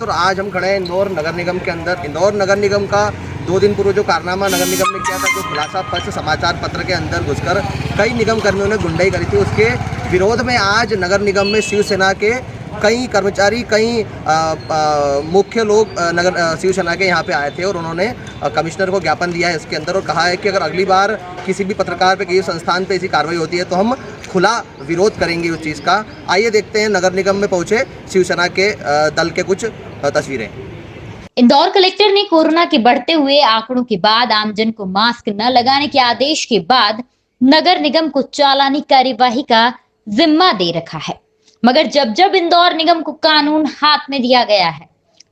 और आज हम खड़े हैं इंदौर नगर निगम के अंदर। इंदौर नगर निगम का 2 दिन पूर्व जो कारनामा नगर निगम ने किया था, जो खुलासा फर्स्ट समाचार पत्र के अंदर घुसकर कई निगम कर्मियों ने गुंडाई करी थी, उसके विरोध में आज नगर निगम में शिवसेना के कई कर्मचारी, कई मुख्य लोग नगर शिवसेना के यहाँ पे आए थे और उन्होंने कमिश्नर को ज्ञापन दिया है इसके अंदर और कहा है कि अगर अगली बार किसी भी पत्रकार पे, किसी संस्थान पे ऐसी कार्रवाई होती है तो हम खुला विरोध करेंगे उस चीज़ का। आइए देखते हैं नगर निगम में पहुंचे शिवसेना के दल के कुछ तस्वीरें। इंदौर कलेक्टर ने कोरोना के बढ़ते हुए आंकड़ों के बाद आमजन को मास्क न लगाने के आदेश के बाद नगर निगम को चालानी कार्यवाही का जिम्मा दे रखा है, मगर जब जब इंदौर निगम को कानून हाथ में दिया गया है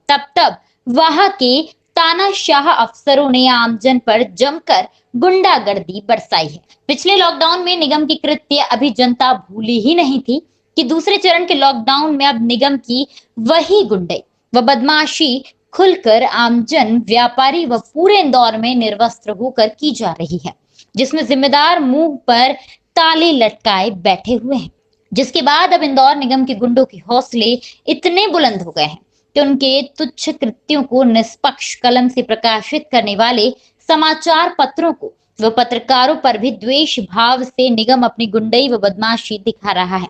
तब तब वहां के तानाशाह अफसरों ने आमजन पर जमकर गुंडागर्दी बरसाई है। पिछले लॉकडाउन में निगम की कृत्य अभी जनता भूली ही नहीं थी कि दूसरे चरण के लॉकडाउन में अब निगम की वही गुंडई व बदमाशी खुलकर आमजन, व्यापारी व पूरे इंदौर में निर्वस्त्र होकर की जा रही है, जिसमें जिम्मेदार मुंह पर ताले लटकाए बैठे हुए हैं। जिसके बाद अब इंदौर निगम के गुंडों के हौसले इतने बुलंद हो गए हैं कि उनके तुच्छ कृत्यों को निष्पक्ष कलम से प्रकाशित करने वाले समाचार पत्रों को व पत्रकारों पर भी द्वेष भाव से निगम अपनी गुंडई व बदमाशी दिखा रहा है,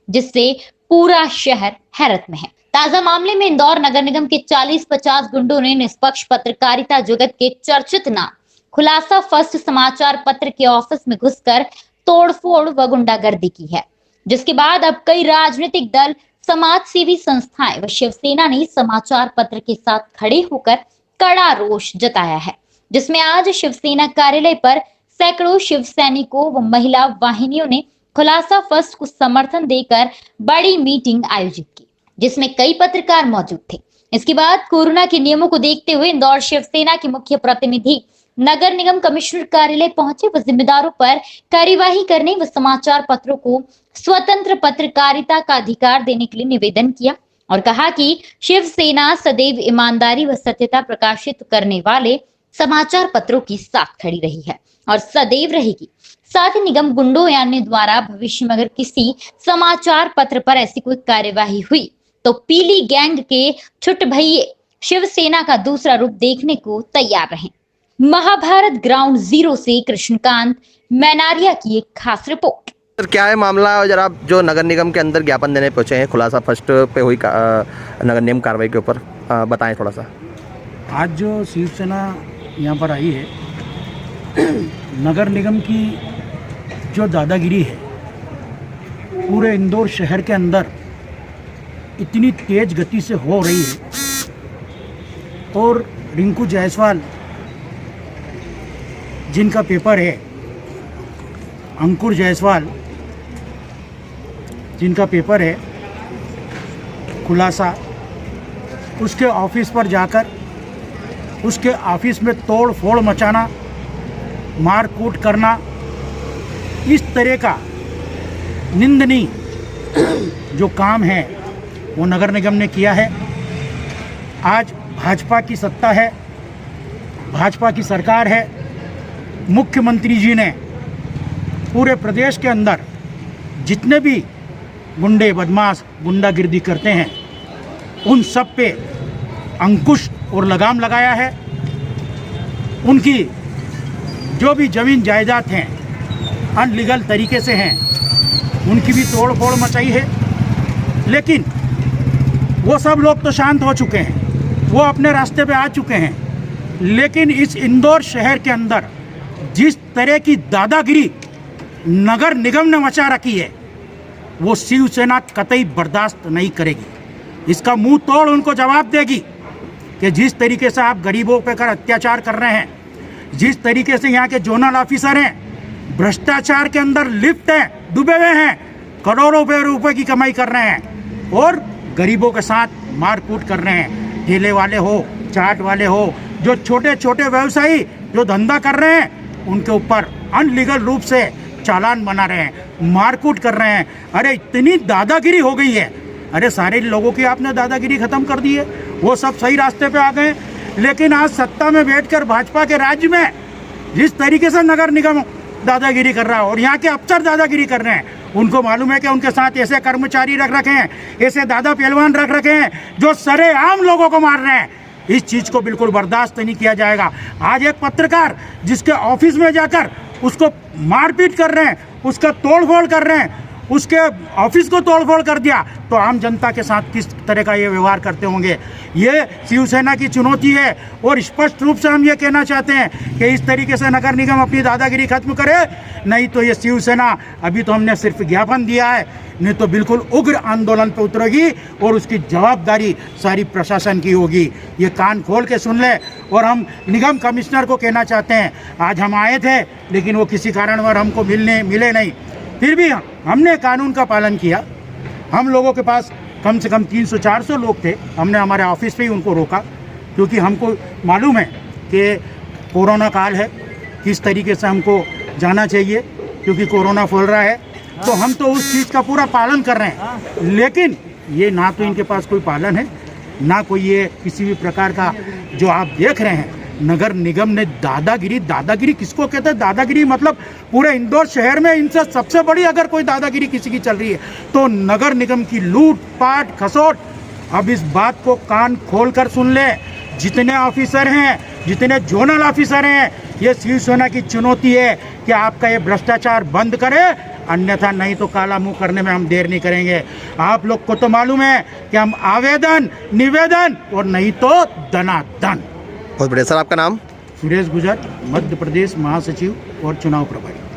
जिससे पूरा शहर हैरत में है। ताजा मामले में इंदौर नगर निगम के 40-50 गुंडों ने निष्पक्ष पत्रकारिता जगत के चर्चित नाम खुलासा फर्स्ट समाचार पत्र के ऑफिस में घुसकर तोड़फोड़ व गुंडागर्दी की है, जिसके बाद अब कई राजनीतिक दल, समाज सेवी संस्थाएं व शिवसेना ने समाचार पत्र के साथ खड़े होकर कड़ा रोष जताया है, जिसमें आज शिवसेना कार्यालय पर सैकड़ों शिव सैनिकों व महिला वाहिनियों ने खुलासा फर्स्ट को समर्थन देकर बड़ी मीटिंग आयोजित की, जिसमें कई पत्रकार मौजूद थे। इसके बाद कोरोना के नियमों को देखते हुए इंदौर शिवसेना के मुख्य प्रतिनिधि नगर निगम कमिश्नर कार्यालय पहुंचे व जिम्मेदारों पर कार्यवाही करने व समाचार पत्रों को स्वतंत्र पत्रकारिता का अधिकार देने के लिए निवेदन किया और कहा कि शिवसेना सदैव ईमानदारी व सत्यता प्रकाशित करने वाले समाचार पत्रों की साथ खड़ी रही है और सदैव रहेगी। साथ ही निगम गुंडों या अन्य द्वारा भविष्य में अगर किसी समाचार पत्र पर ऐसी कोई कार्यवाही हुई तो पीली गैंग के छुट भइये शिवसेना का दूसरा रूप देखने को तैयार रहें। महाभारत ग्राउंड जीरो से कृष्णकांत मैनारिया की एक खास रिपोर्ट। सर, क्या है मामला? जरा आप जो नगर निगम के अंदर ज्ञापन देने पहुंचे हैं खुलासा फर्स्ट पे हुई नगर निगम कार्रवाई के ऊपर, बताएं थोड़ा सा। आज जो शिवसेना यहाँ पर आई है, नगर निगम की जो दादागिरी है पूरे इंदौर शहर के अंदर इतनी तेज गति से हो रही है और रिंकू जायसवाल जिनका पेपर है, अंकुर जायसवाल जिनका पेपर है खुलासा, उसके ऑफिस पर जाकर उसके ऑफिस में तोड़ फोड़ मचाना, मार कूट करना, इस तरह का निंदनीय जो काम है वो नगर निगम ने किया है। आज भाजपा की सत्ता है, भाजपा की सरकार है, मुख्यमंत्री जी ने पूरे प्रदेश के अंदर जितने भी गुंडे बदमाश गुंडागिर्दी करते हैं उन सब पे अंकुश और लगाम लगाया है। उनकी जो भी जमीन जायदाद हैं अनलीगल तरीके से हैं, उनकी भी तोड़ फोड़ मचाई है। लेकिन वो सब लोग तो शांत हो चुके हैं, वो अपने रास्ते पे आ चुके हैं। लेकिन इस इंदौर शहर के अंदर जिस तरह की दादागिरी नगर निगम ने मचा रखी है वो शिवसेना कतई बर्दाश्त नहीं करेगी। इसका मुंह तोड़ उनको जवाब देगी कि जिस तरीके से आप गरीबों पे कर अत्याचार कर रहे हैं, जिस तरीके से यहाँ के जोनल ऑफिसर हैं भ्रष्टाचार के अंदर लिप्त हैं, डूबे हुए हैं, करोड़ों रुपए की कमाई कर रहे हैं और गरीबों के साथ मारकूट कर रहे हैं। ठेले वाले हो, चाट वाले हो, जो छोटे छोटे व्यवसायी जो धंधा कर रहे हैं उनके ऊपर अनलीगल रूप से चालान बना रहे हैं, मारकूट कर रहे हैं। अरे इतनी दादागिरी हो गई है। अरे सारे लोगों की आपने दादागिरी खत्म कर दी है, वो सब सही रास्ते पे आ गए। लेकिन आज सत्ता में बैठकर भाजपा के राज्य में जिस तरीके से नगर निगम दादागिरी कर रहा है और यहाँ के अफसर दादागिरी कर रहे हैं उनको मालूम है कि उनके साथ ऐसे कर्मचारी रख रखे हैं, ऐसे दादा पहलवान रख रखे हैं जो सरेआम लोगों को मार रहे हैं। इस चीज़ को बिल्कुल बर्दाश्त नहीं किया जाएगा। आज एक पत्रकार जिसके ऑफिस में जाकर उसको मारपीट कर रहे हैं, उसका तोड़फोड़ कर रहे हैं, उसके ऑफिस को तोड़फोड़ कर दिया, तो आम जनता के साथ किस तरह का ये व्यवहार करते होंगे। ये शिवसेना की चुनौती है और स्पष्ट रूप से हम ये कहना चाहते हैं कि इस तरीके से नगर निगम अपनी दादागिरी खत्म करे, नहीं तो ये शिवसेना, अभी तो हमने सिर्फ ज्ञापन दिया है, नहीं तो बिल्कुल उग्र आंदोलन पर उतरेगी और उसकी जवाबदारी सारी प्रशासन की होगी। ये कान खोल के सुन ले। और हम निगम कमिश्नर को कहना चाहते हैं, आज हम आए थे लेकिन वो किसी कारणवश हमको मिले नहीं, फिर भी हमने कानून का पालन किया। हम लोगों के पास कम से कम 300-400 लोग थे, हमने हमारे ऑफिस पे ही उनको रोका, क्योंकि हमको मालूम है कि कोरोना काल है, किस तरीके से हमको जाना चाहिए, क्योंकि कोरोना फैल रहा है। तो हम तो उस चीज़ का पूरा पालन कर रहे हैं, लेकिन ये ना तो इनके पास कोई पालन है, ना कोई ये किसी भी प्रकार का जो आप देख रहे हैं नगर निगम ने दादागिरी किसको कहते हैं? दादागिरी मतलब पूरे इंदौर शहर में इनसे सबसे बड़ी अगर कोई दादागिरी किसी की चल रही है तो नगर निगम की लूट पाट खसोट। अब इस बात को कान खोल कर सुन ले, जितने ऑफिसर हैं, जितने जोनल ऑफिसर हैं, ये शिवसेना की चुनौती है कि आपका ये भ्रष्टाचार बंद करे, अन्यथा नहीं तो काला मुंह करने में हम देर नहीं करेंगे। आप लोग को तो मालूम है कि हम आवेदन निवेदन और नहीं तो दनादन। बहुत बढ़िया सर, आपका नाम? सुरेश गुजर, मध्य प्रदेश महासचिव और चुनाव प्रभारी।